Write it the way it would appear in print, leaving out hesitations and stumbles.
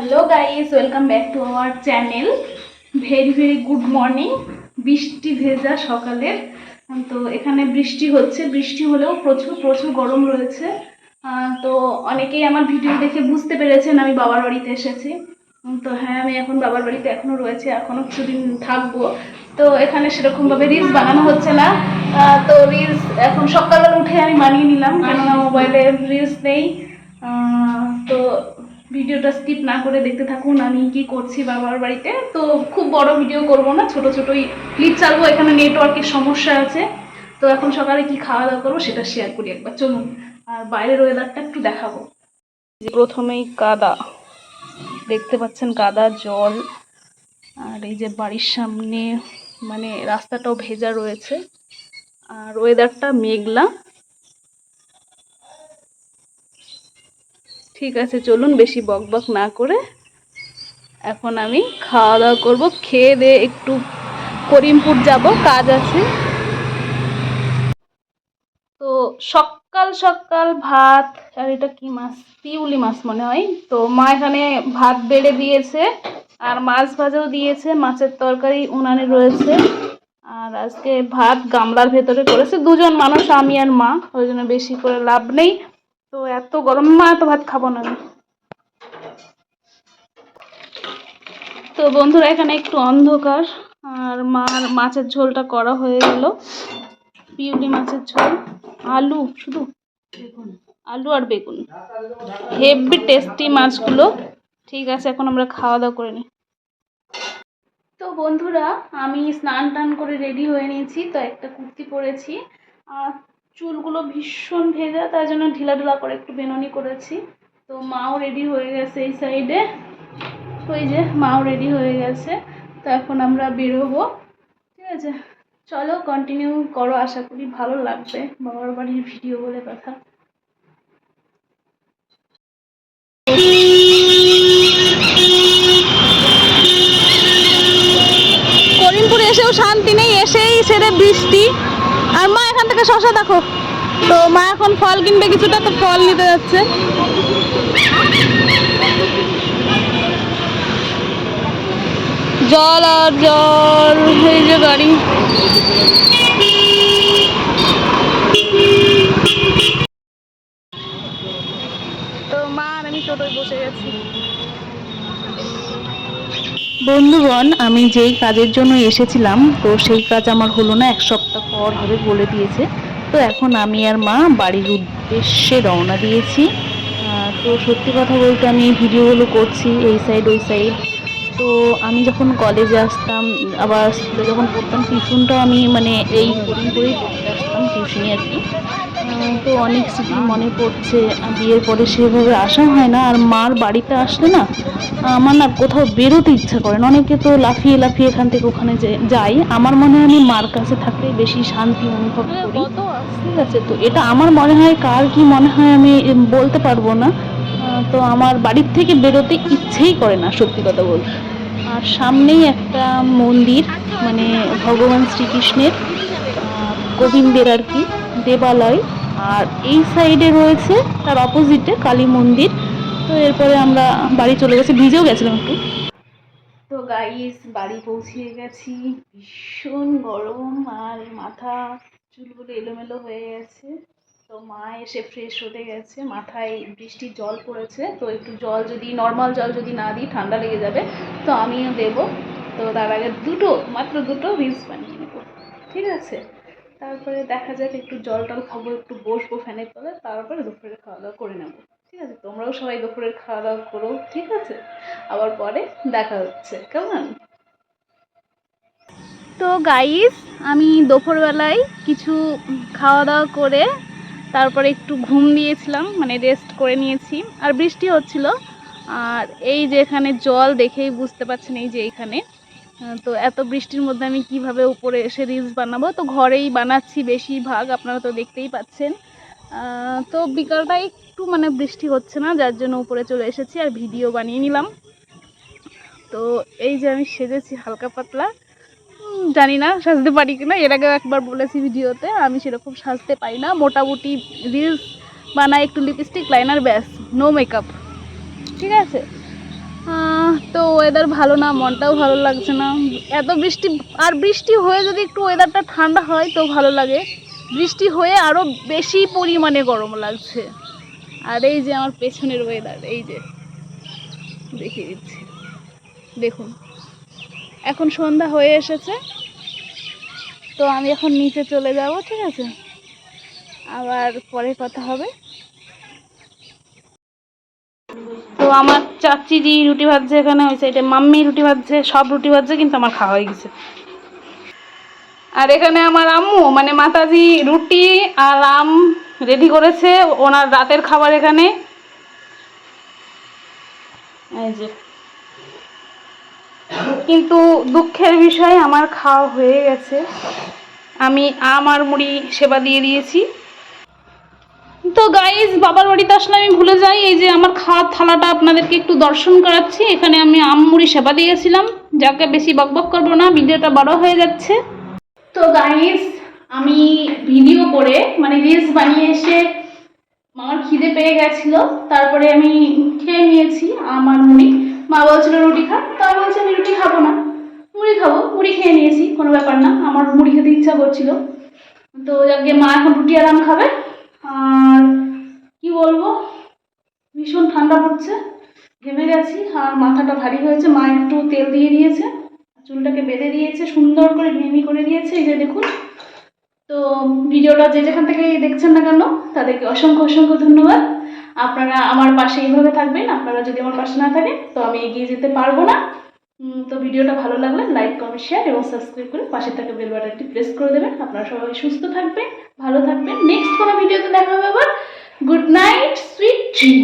Hello guys, welcome back to our channel. Very very good morning. বৃষ্টি ভেজা সকালের। তো এখানে বৃষ্টি হচ্ছে, বৃষ্টি হলেও প্রচুর প্রচুর গরম রয়েছে। তো অনেকেই আমার ভিডিও দেখে বুঝতে পেরেছেন আমি বাবার বাড়িতে এসেছি। তো হ্যাঁ, আমি এখন বাবার বাড়িতে এখনও রয়েছে, এখনও কিছুদিন থাকবো। তো এখানে সেরকমভাবে রিলস বানানো হচ্ছে না। তো রিলস এখন সকালবেলা উঠে আমি বানিয়ে নিলাম, কেননা মোবাইলে রিলস নেই। তো ভিডিওটা স্কিপ না করে দেখতে থাকুন আমি কি করছি বাবার বাড়িতে। তো খুব বড় ভিডিও করব না, ছোট ছোটই ক্লিপ ছাড়বো, এখানে নেটওয়ার্কের সমস্যা আছে। তো এখন সকালে কি খাওয়া দাওয়া করবো সেটা শেয়ার করি একবার, চলুন। আর বাইরের ওয়েদারটা একটু দেখাবো। প্রথমেই কাদা দেখতে পাচ্ছেন, কাদা জল। আর এই যে বাড়ির সামনে মানে রাস্তাটাও ভেজা রয়েছে, আর ওয়েদারটা মেঘলা। ঠিক আছে, চলুন বেশি বকবক না করে এখন আমি খাওয়া দাওয়া করবো। খেয়ে দিয়ে একটু করিমপুর যাব, কাজ আছে। তো সকাল সকাল ভাত, আর এটা কি মাছ, পিউলি মাছ মনে হয়। তো মা এখানে ভাত বেড়ে দিয়েছে আর মাছ ভাজাও দিয়েছে, মাছের তরকারি উনানে রয়েছে। আর আজকে ভাত গামলার ভেতরে করেছে, দুজন মানুষ আমি আর মা, ওই জন্য বেশি করে লাভ নেই। তো এত গরম, মা এত ভাত খাবো না আমি। তো বন্ধুরা এখানে একটু অন্ধকার, আর মার মাছের ঝোলটা করা হয়ে গেল। পিউলি মাছের ঝোল, আলু, শুধু আলু আর বেগুন, হেভি টেস্টি মাছগুলো। ঠিক আছে, এখন আমরা খাওয়া দাওয়া করে নিই। তো বন্ধুরা আমি স্নান টান করে রেডি হয়ে নিয়েছি। তো একটা কুর্তি পরেছি, আর চুলগুলো ভীষণ ভেজা, তাই জন্য ঢিলাঢালা করে একটু বেনুনি করেছি। তো মাও রেডি হয়ে গেছে এই সাইডে, ওই যে মাও রেডি হয়ে গেছে। তো এখন আমরা বেরোবো, ঠিক আছে। চলো কন্টিনিউ করো, আশা করি ভালো লাগবে, বাবার বাড়ির ভিডিও বলে কথা। করিমপুর এসেও শান্তি নেই, এসেই সেরে বৃষ্টি। আর মা এখান থেকে শশা দেখো। তো মা এখন ফল কিনবে কিছুটা, তো ফল নিতে যাচ্ছে। জল আর জল, এই যে গাড়ি। তো মা আর আমি টোটোয় বসে গেছি। বন্ধুগণ, আমি যেই কাজের জন্য এসেছিলাম, তো সেই কাজ আমার হলো না, 1 সপ্তাহ পর হবে বলে দিয়েছে। তো এখন আমি আর মা বাড়ির উদ্দেশ্যে রওনা দিয়েছি। তো সত্যি কথা বলতে আমি এই ভিডিওগুলো করছি এই সাইড ওই সাইড। তো আমি যখন কলেজে আসতাম, আবার স্কুলে যখন পড়তাম, টিউশনটাও আমি মানে এই করিমপুরেই পড়তে আসতাম, টিউশনি আর কি। তো অনেক স্মৃতি মনে পড়ছে। বিয়ের পরে সেভাবে আসা হয় না, আর মার বাড়িতে আসলে না আমার না কোথাও বেরোতে ইচ্ছা করে না। অনেকে তো লাফিয়ে লাফিয়ে এখান থেকে ওখানে যাই, আমার মনে হয় আমি মার কাছে থাকলে বেশি শান্তি অনুভব করি, ঠিক আছে। তো এটা আমার মনে হয়, কার কি মনে হয় আমি বলতে পারবো না। তো আমার বাড়ির থেকে বেরোতে ইচ্ছেই করে না, সত্যি কথা বলতে। আর সামনেই একটা মন্দির, মানে ভগবান শ্রীকৃষ্ণের, গোবিন্দের আর কি, দেবালয়। আর এই সাইডে রয়েছে তার অপোজিটে কালী মন্দির। তো এরপরে আমরা বাড়ি চলে গেছি, ভিজেও গেছিলাম একটু। তো গাইস বাড়ি পৌঁছে গেছি, ভীষণ গরম, আর মাথা চুলগুলো এলোমেলো হয়ে গেছে। তো মা এসে ফ্রেশ হতে গেছে, মাথায় বৃষ্টির জল পড়েছে, তো একটু জল যদি নর্মাল জল যদি না দিই ঠান্ডা লেগে যাবে, তো আমিও দেবো। তো তার আগে মাত্র দুটো রিলস বানিয়ে নেবো, ঠিক আছে। তারপরে দেখা যাক, একটু জল টল খাবো, একটু বসবো ফ্যানের তলে, তারপরে দুপুরে খাওয়া দাওয়া করে নেবো, ঠিক আছে। তোমরাও সবাই দুপুরের খাওয়া দাওয়া করো, ঠিক আছে। আবার পরে দেখা হচ্ছে, কেমন। তো গাইস আমি দুপুরবেলায় কিছু খাওয়া দাওয়া করে তারপরে একটু ঘুম দিয়েছিলাম, মানে রেস্ট করে নিয়েছি। আর বৃষ্টি হচ্ছিল, আর এই যে এখানে জল দেখেই বুঝতে পারছেন, এই যে এখানে। তো এত বৃষ্টির মধ্যে আমি কিভাবে উপরে এসে রিলস বানাবো, তো ঘরেই বানাচ্ছি বেশিরভাগ, আপনারা তো দেখতেই পাচ্ছেন। তো বিকালটা একটু মানে বৃষ্টি হচ্ছে না, যার জন্য উপরে চলে এসেছি আর ভিডিও বানিয়ে নিলাম। তো এই যে আমি সেজেছি হালকা পাতলা, জানি না সাজতে পারি কিনা, এর আগেও একবার বলেছি ভিডিওতে আমি সেরকম সাজতে পারি না, মোটামুটি রিলস বানাই একটু লিপস্টিক লাইনার, ব্যাস, নো মেকআপ, ঠিক আছে। ওয়েদার ভালো না, মনটাও ভালো লাগছে না। এত বৃষ্টি, আর বৃষ্টি হয়ে যদি একটু ওয়েদারটা ঠান্ডা হয় তো ভালো লাগে। বৃষ্টি হয়ে আরও বেশি পরিমাণে গরম লাগছে। আর এই যে আমার পেছনের ওয়েদার, এই যে দেখিয়ে দিচ্ছি, দেখুন এখন সন্ধ্যা হয়ে এসেছে। তো আমি এখন নিচে চলে যাব, ঠিক আছে, আবার পরে কথা হবে। তো আমার চাচিজি রুটি ভাজছে, এখানে ওই সাইডে মাম্মি রুটি ভাজছে, সব রুটি ভাজছে, কিন্তু আমার খাওয়া হয়ে গেছে। আর এখানে আমার আম্মু মানে মাতাজি রুটি আর আম রেডি করেছে ওনার রাতের খাবার। এখানে এই যে, কিন্তু দুঃখের বিষয় আমার খাওয়া হয়ে গেছে। আমি আম আর মুড়ি সেবা দিয়ে দিয়েছি। তো গাইজ, বাবার বাড়িতে আসলে আমি ভুলে যাই, এই যে আমার খাওয়ার থালাটা আপনাদেরকে একটু দর্শন করাচ্ছি। এখানে আমি আম মুড়ি সেবা দিয়েছিলাম। যাকে বেশি বকবক করবো না, ভিডিওটা বড় হয়ে যাচ্ছে। তো গাইজ, আমি ভিডিও করে মানে রিলস বানিয়ে এসে আমার খিদে পেয়ে গেছিল, তারপরে আমি খেয়ে নিয়েছি আম আর মুড়ি। মা বলছিল রুটি খা, তা বলছে আমি রুটি খাবো না, মুড়ি খাবো। মুড়ি খেয়ে নিয়েছি, কোনো ব্যাপার না, আমার মুড়ি খেতে ইচ্ছা করছিল। তো যাকে মা এখন রুটি আর আম খাবে। আর কি বলবো, ভীষণ ঠান্ডা পড়ছে, ঘেমে গেছি, আর মাথাটা ভারী হয়েছে। মা একটু তেল দিয়ে দিয়েছে, চুলটাকে বেঁধে দিয়েছে, সুন্দর করে মিহি করে দিয়েছে, এই যে দেখুন। তো ভিডিওটা যে যেখান থেকে দেখছেন না কেন তাদেরকে অসংখ্য অসংখ্য ধন্যবাদ। আপনারা আমার পাশে এইভাবে থাকবেন। আপনারা যদি আমার পাশে না থাকেন তো আমি এগিয়ে যেতে পারবো না। তো ভিডিওটা ভালো লাগলে লাইক, কমেন্ট, শেয়ার এবং সাবস্ক্রাইব করে পাশে থাকা বেল বাটনটি প্রেস করে দেবেন। আপনারা সবাই সুস্থ থাকবেন, ভালো থাকবেন। নেক্সট কোনো ভিডিওতে দেখা হবে আবার। Good night, sweet dream.